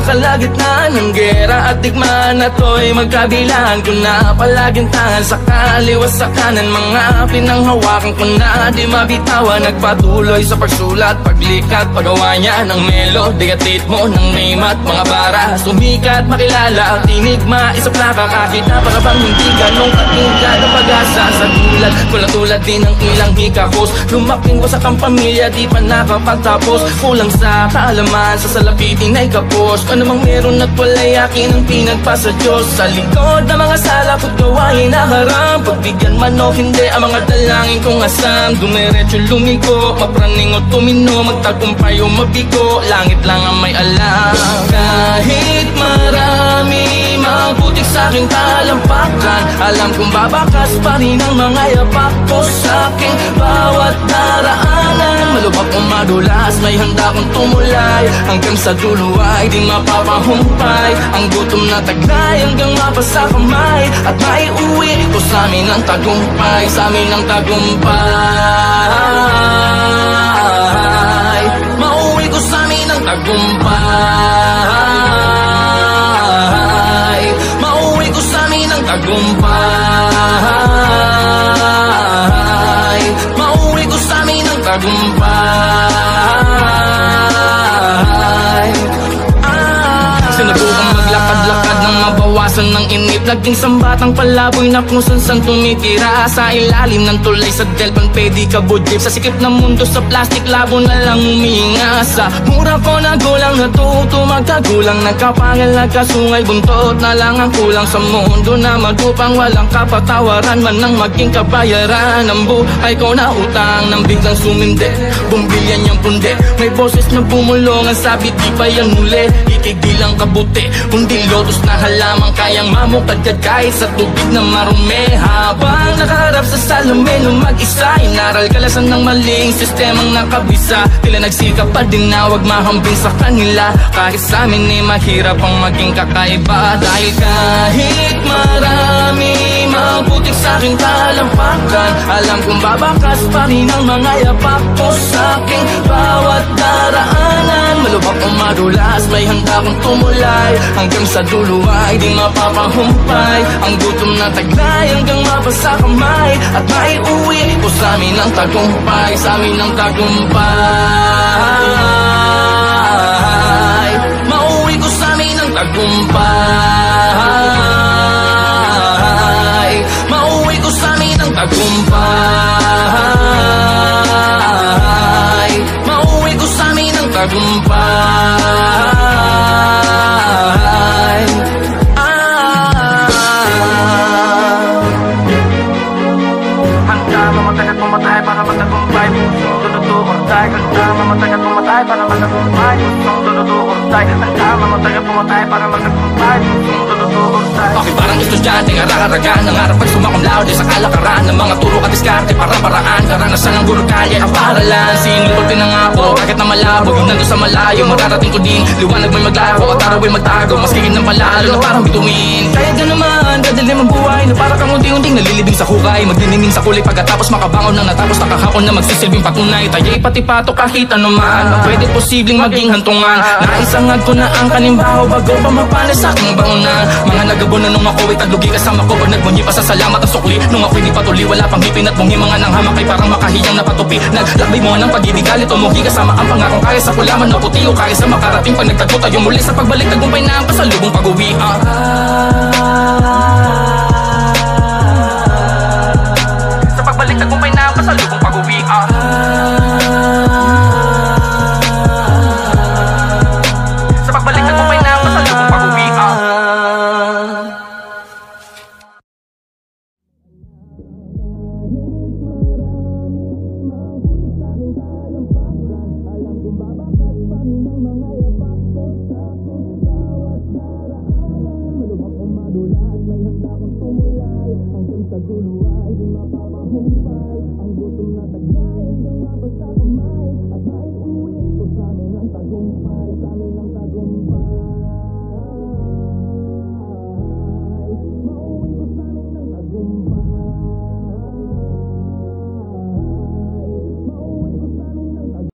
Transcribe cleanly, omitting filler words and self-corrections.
kalagitnaan ng gera at digmaan, at ako'y magkabilaan ko na palagintangan sa kaliwa sa kanan. Mga pinanghawakan ko na di mabitawan, nagpatuloy sa pagsulat, paglikat, paggawa niya ng melody at ritmo ng name at mga bara. Sumikat, makilala, tinig, maisaplaka, kahit napakabang hindi ganong katingkad ang pag-asa. Sa tulad, tulad din ng ilang hikahos, lumaking ko sa kang pamilya, di pa nakapagtapos. Kulang sa kaalaman, sa salapitin ay kapos. Ano mang meron at wala'y akin ang pinagpa sa Diyos. Sa likod ng mga sala ko't gawain na haram, pagbigyan man o hindi ang mga dalangin kong asam. Dumiretso lumiko, mapraning o tumino, magtagumpay o mabigo, langit lang ang may alam. Kahit marami mabutik sa aking talampakan, alam kong babakas pa rin ang mga yapak ko sa aking bawat daraanan. Malubak o madulas, may handa kong tumulay, hanggang sa dulo ay di mapapahumpay. Ang gutom na taglay hanggang mapasa kamay, at maiuwi ko sa amin ang tagumpay, sa amin ang tagumpay. Mauwi ko sa amin ang tagumpay, mauwi ko sa amin ang tagumpay, mauwi ko sa amin ang tagumpay. Sinubukang maglakad-lakad nang mabawasan ng inip, naging sambatang palaboy na kung san tumitira. Sa ilalim ng tulay sa Delpan, pwede ka budlip. Sa sikip ng mundo sa plastic, labo na lang huminga. Sa mura ko na gulang, natuto magkagulang, nagkapangal, nagkasungay, buntot na lang ang kulang. Sa mundo na magupang walang kapatawaran, man ang maging kabayaran. Ang buhay ko na utang, nang biglang sumindi, bumbilyan niyang pundi. May boses na bumulong, ang sabi di pa yan muli. Ikigilang kabuti, kundi lotus na halaman, kayang mamukadkad kahit sa tubig na marumi. Habang nakaharap sa salamin ng mag-isa, inaral kalasan ng maling sistemang nakabisa. Tila nagsikap pa din na wag mahambing sa kanila, kahit sa amin ay mahirap ang maging kakaiba. Dahil kahit marami mabutik sa aking talampakan, alam kong babakas pa rin ang mga yapak ko sa aking bawat daraanan. Malubak o madulas, may handa kong tumulay, hanggang sa dulo ay di mapapahumpay. Ang gutom na taglay hanggang mapasa kamay, at maiuwi ko sa amin ang tagumpay, sa amin ang tagumpay. Mauwi ko sa amin ang tagumpay, mauwi ko sa amin ang tagumpay, mauwi ko sa amin ang tagumpay. Handa mamatay at pumatay para magtagumpay, pusong dududuortay. Handa mamatay at pumatay para magtagumpay, pusong dududuortay. Handa mamatay at pumatay para magtagumpay, pusong dududuortay. Okay, parang estudyante, ngarang-aragan, nangarap pag sumakom laude sa kalakaran ng mga turo at diskarte para paraan. Karanasan ng guro kalye ang paralan, sinulog din ang ako, kahit na malabo yung nandun sa malayo. Mararating ko din, liwanag may maglaho at araw ay magtago, mas kigin ng palalo na parang bituin. Kaya ganaman, dadalim ang buhay na para kang unti-unting nalilibing sa hukay, magniningning sa kulay pagkatapos makabangon ng natapos, nakahapon na magsisilbing patunay. Tayo'y pati pato kahit anuman, na pwede posibleng maging hantungan. Naisangad ko na ang kanimbaho bago pa mapanas sa aking bangunan. Mga nagabon na nung ako'y taglugi kasama ko, pag nagmunyi pa sa salamat at sukli. Nung ako'y di patuli, wala pang hipin at bungi, mga nang hamak ay parang makahiyang napatupi. Naglakbay mo ng pag-ibig, galit umuhi kasama ang pangakong kaya sa kulaman na puti o kaya sa makarating. Pag nagtagpo tayo muli sa pagbalik, tagumpay na ang pasalubong pag-uwi. Sa pagbalik, tagumpay na ang pasalubong pag-uwi. Sa pagbalik, tagumpay na ang pasalubong pag-uwi. May handa kong tumulay, hanggang sa dulo ay